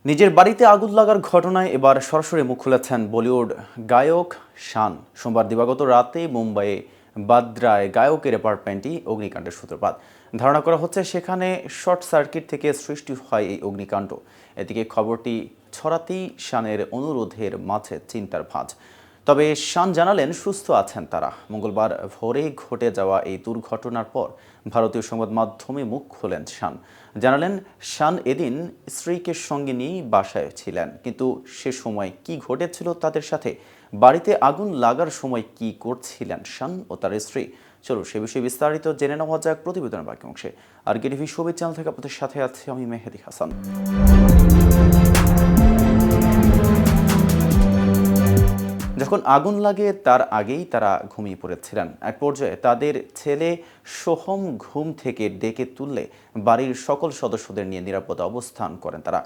নিজের বাড়িতে আগুন লাগার ঘটনায় এবার সরাসরি মুখ খুলেছেন বলিউড গায়ক শান। সোমবার দিবাগত রাতে মুম্বাইয়ে বাদ্রায় গায়কের অ্যাপার্টমেন্টই অগ্নিকাণ্ডের সূত্রপাত। ধারণা করা হচ্ছে সেখানে শর্ট সার্কিট থেকে সৃষ্টি হয় এই অগ্নিকাণ্ড। এদিকে খবরটি ছড়াতেই শানের অনুরোধের মাঝে চিন্তার ভাঁজ। তবে শান জানালেন সুস্থ আছেন তারা। মঙ্গলবার ভোরে ঘটে যাওয়া এই দুর্ঘটনার পর ভারতীয় সংবাদ মাধ্যমে মুখ খোলেন শান। জানালেন শান এদিন স্ত্রীকে সঙ্গে নিয়েই বাসায় ছিলেন, কিন্তু সে সময় কি ঘটেছিল তাদের সাথে, বাড়িতে আগুন লাগার সময় কি করছিলেন শান ও তার স্ত্রী। চলো সে বিষয়ে বিস্তারিত জেনে নেওয়া যাক প্রতিবেদনের বাকি অংশে। আর কেটিভি শোবিজ চ্যানেল থেকে আপনাদের সাথে আছি আমি মেহেদি হাসান। যখন আগুন লাগে তার আগেই তারা ঘুমিয়ে পড়েছিলেন। এক পর্যায়ে তাদের ছেলে সোহম ঘুম থেকে ডেকে তুললে বাড়ির সকল সদস্যদের নিয়ে নিরাপদ অবস্থান করেন তারা।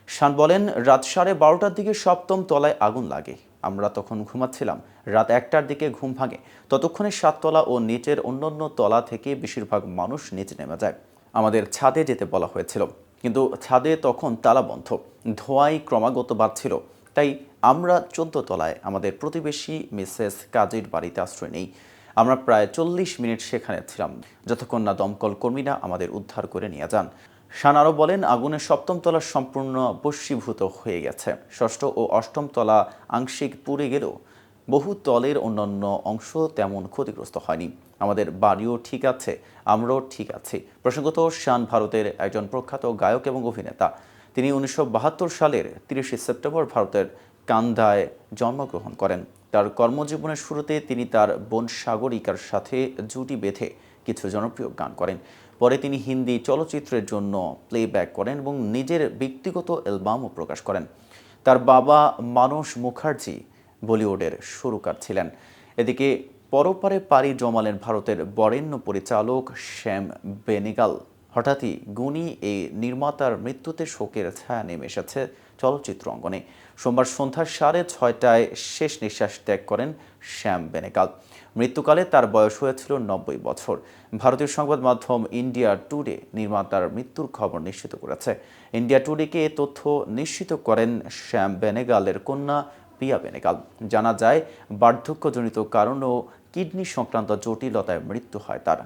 শান বলেন, রাত 12:30টার দিকে 7ম তলায় আগুন লাগে। আমরা তখন ঘুমাচ্ছিলাম। রাত 1টার দিকে ঘুম ভাঙে। ততক্ষণে 7 তলা ও নিচের অন্যান্য তলা থেকে বেশিরভাগ মানুষ নিচে নেমে যায়। আমাদের ছাদে যেতে বলা হয়েছিল, কিন্তু ছাদে তখন তালা বন্ধ। ধোঁয়ায় ক্রমাগত বাড়ছিল। তাই আমরা 14 তলায় আমাদের প্রতিবেশী মিসেস কাজীর বাড়িতে আশ্রয় নেই। আমরা প্রায় 40 মিনিট সেখানে ছিলাম, যতক্ষণ না দমকল কর্মীরা আমাদের উদ্ধার করে নিয়ে যান। শান আরও বলেন, আগুনে 7ম তলা সম্পূর্ণ বশীভূত হয়ে গেছে। 6ষ্ঠ ও 8ম তলা আংশিক পুড়ে গেলেও বহু তলের অন্যান্য অংশ তেমন ক্ষতিগ্রস্ত হয়নি। আমাদের বাড়িও ঠিক আছে, আমরাও ঠিক আছি। প্রসঙ্গত, শান ভারতের একজন প্রখ্যাত গায়ক এবং অভিনেতা। তিনি 1972 সালের 30 সেপ্টেম্বর ভারতের কান্দায় জন্মগ্রহণ করেন। তার কর্মজীবনের শুরুতে তিনি তার বোন সাগরিকার সাথে জুটি বেঁধে কিছু জনপ্রিয় গান করেন। পরে তিনি হিন্দি চলচ্চিত্রের জন্য প্লেব্যাক করেন এবং নিজের ব্যক্তিগত অ্যালবামও প্রকাশ করেন। তার বাবা মানস মুখার্জি বলিউডের সুরকার ছিলেন। এদিকে পরপারে পাড়ি জমালেন ভারতের বরেণ্য পরিচালক শ্যাম বেনেগাল। হঠাৎই গুণী এই নির্মাতার মৃত্যুতে শোকের ছায়া নেমে এসেছে চলচ্চিত্র অঙ্গনে। সোমবার সন্ধ্যা 6:30টায় শেষ নিঃশ্বাস ত্যাগ করেন শ্যাম বেনেগাল। মৃত্যুকালে তার বয়স হয়েছিল 90 বছর। ভারতীয় সংবাদ মাধ্যম ইন্ডিয়া টুডে নির্মাতার মৃত্যুর খবর নিশ্চিত করেছে। ইন্ডিয়া টুডেকে এ তথ্য নিশ্চিত করেন শ্যাম বেনেগালের কন্যা প্রিয়া বেনেগাল। জানা যায়, বার্ধক্যজনিত কারণ ও কিডনি সংক্রান্ত জটিলতায় মৃত্যু হয় তার।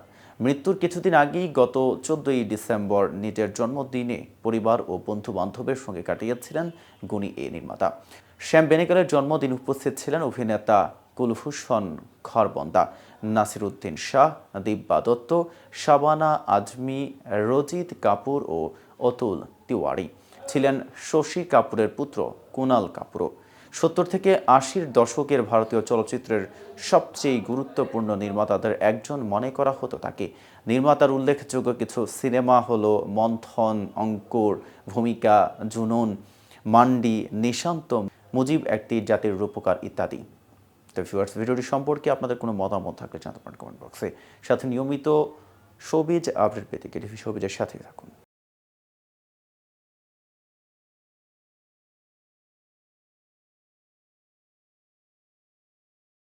মৃত্যুর কিছুদিন আগেই গত 14ই ডিসেম্বর নিজের জন্মদিনে পরিবার ও বন্ধু-বান্ধবের সঙ্গে কাটিয়েছিলেন গুণী এই নির্মাতা। শ্যাম বেনেগালের জন্মদিন উপস্থিত ছিলেন অভিনেতা কুলভূষণ খরবন্দা, নাসিরুদ্দিন শাহ, দিব্যা দত্ত, শাবানা আজমি, রজিত কাপুর ও অতুল তিওয়ারি। ছিলেন শশী কাপুরের পুত্র কুনাল কাপুরও। 70 থেকে 80-র দশকের ভারতীয় চলচ্চিত্রের সবচেয়ে গুরুত্বপূর্ণ নির্মাতাদের একজন মনে করা হতো তাকে। নির্মাতার উল্লেখযোগ্য কিছু সিনেমা হলো মন্থন, অঙ্কুর, ভূমিকা, জুনুন, মান্ডি, নিশান্ত, মুজিব একটি জাতির রূপকার ইত্যাদি। তো ভিউয়ার্স, ভিডিওটি সম্পর্কে আপনাদের কোনো মতামত থাকলে জানাতে পারেন কমেন্ট বক্সে। সাথে নিয়মিত শোবিজ আপডেট পেতে কেটিভি শোবিজের সাথেই থাকুন।